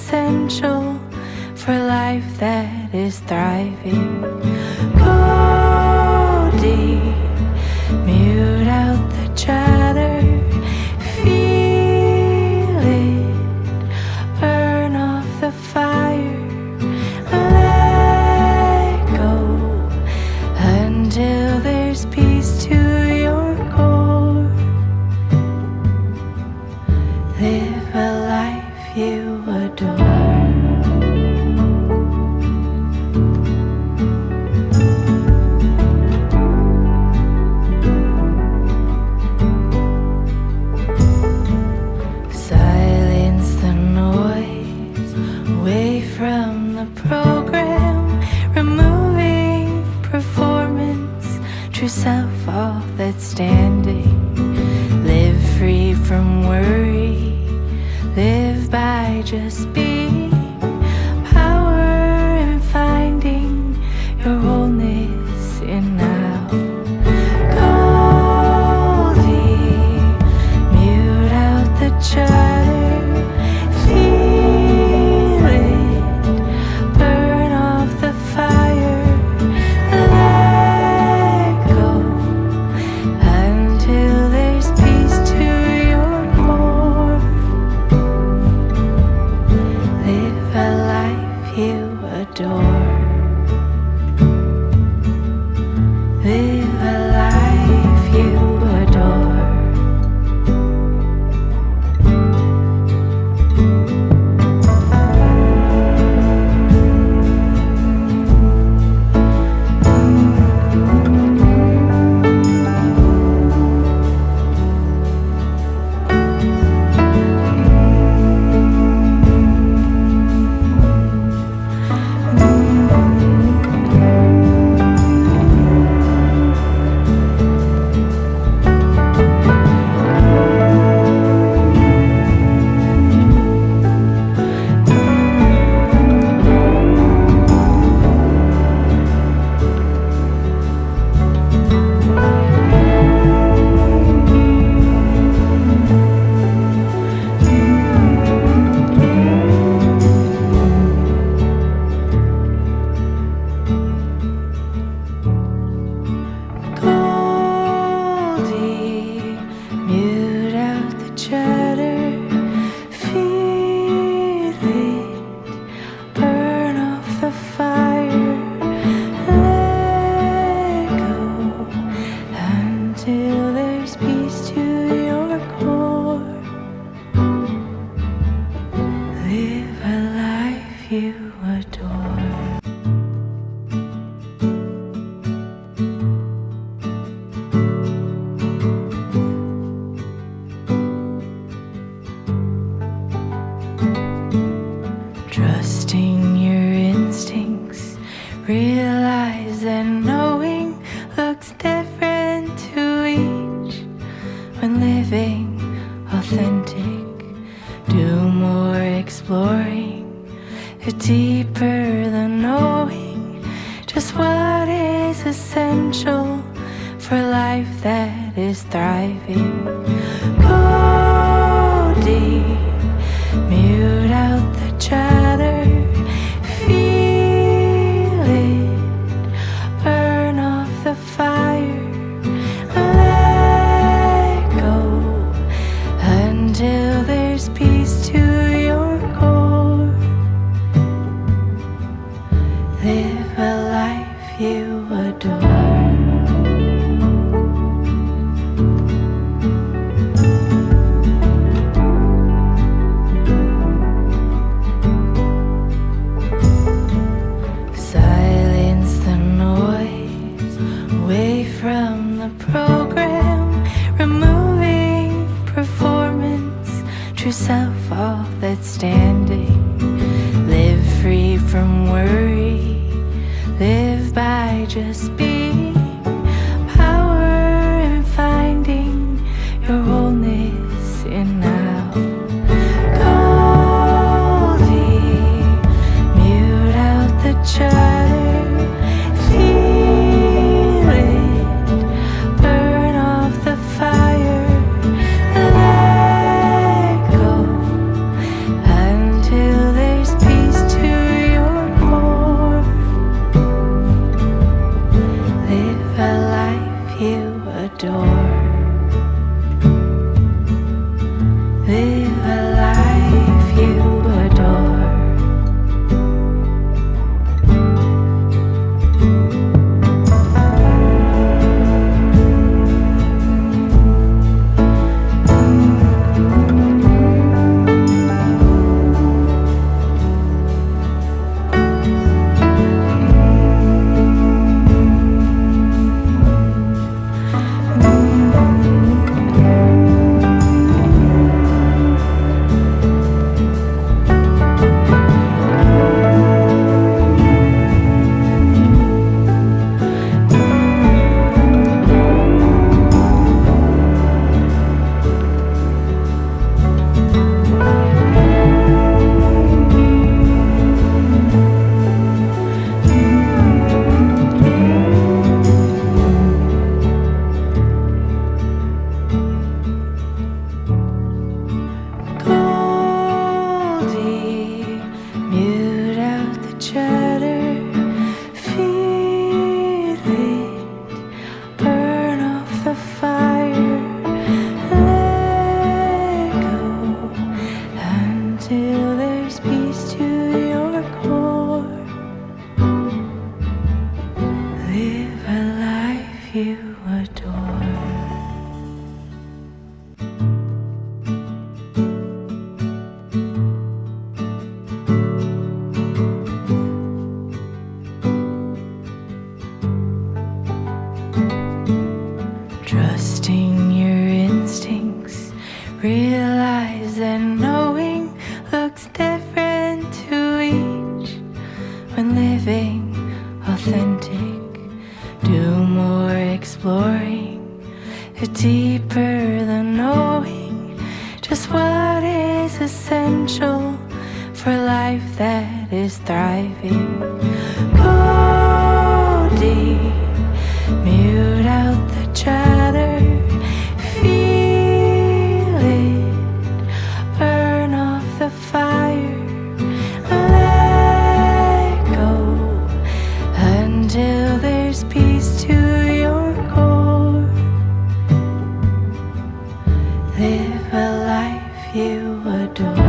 essential for life that is thriving. Go deep, mute out the chatter, feel it, burn off the fire, let go until there's peace to your core. Live a life you adore. Yourself, all that's standing. Live free from worry. Live by just being. Power in finding your wholeness in now. Go deep, mute out the chatter. Feel it, burn off the fire. Trusting your instincts, realize that knowing looks different to each. When living authentic, do more exploring, deeper than knowing just what is essential for life that is thriving. Go deep, mute out the chatter, feel it, burn off the fire, let go until there's peace to your core. Live a life you adore. Yourself, all that's standing. Live free from worry. Live by just being. Power in finding your wholeness in now. Go deep, mute out the chatter. Feel it, burn off the fire. Until there's realize that knowing looks different to each. When living authentic, do more exploring, deeper than knowing just what is essential for life that is thriving. Go deep, mute out the chatter, feel it, burn off the fire, let go until there's peace to your core. Live a life you adore.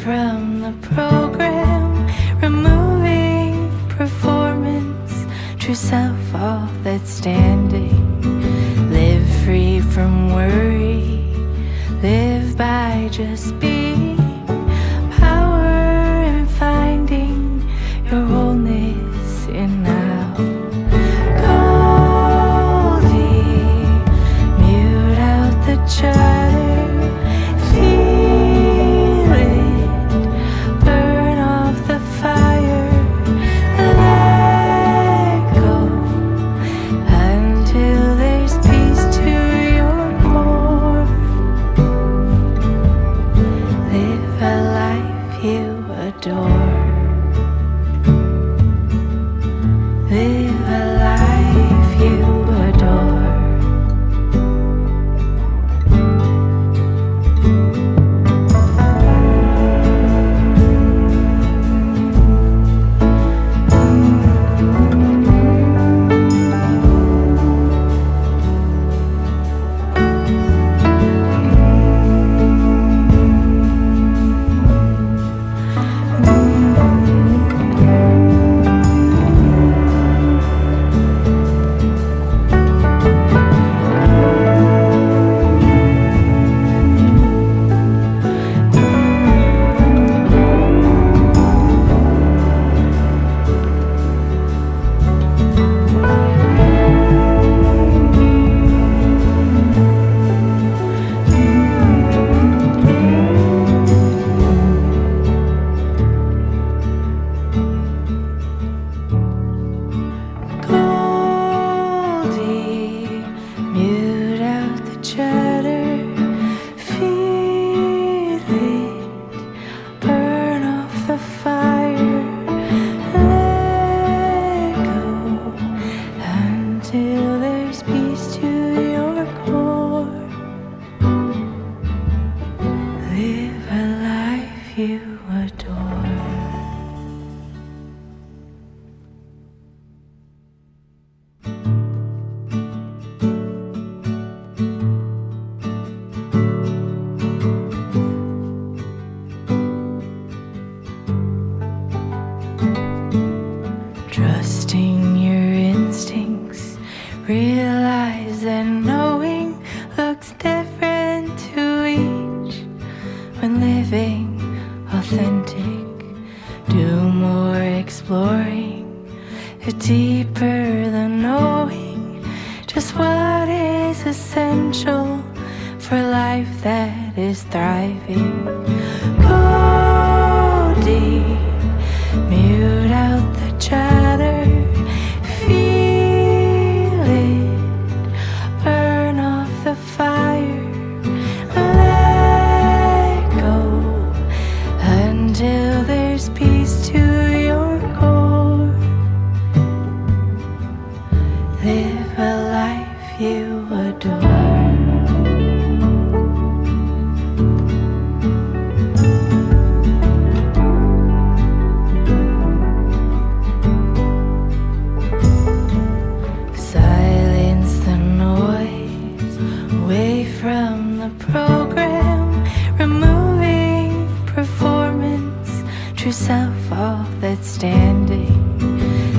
From the program, removing performance, true self, all that's standing. Live free from worry, live by just being. Power in finding your wholeness in now. Go deep, mute out the chatter. Trusting your instincts, realize that knowing looks different to each. When living authentic, do more exploring, deeper than knowing just what is essential for life that is thriving. Go deep, mute out the chatter, feel it, burn off the fire, let go until there's peace to your core. Live a life you adore. From the program, removing performance, true self, all that's standing.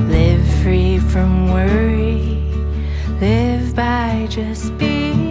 Live free from worry, live by just being.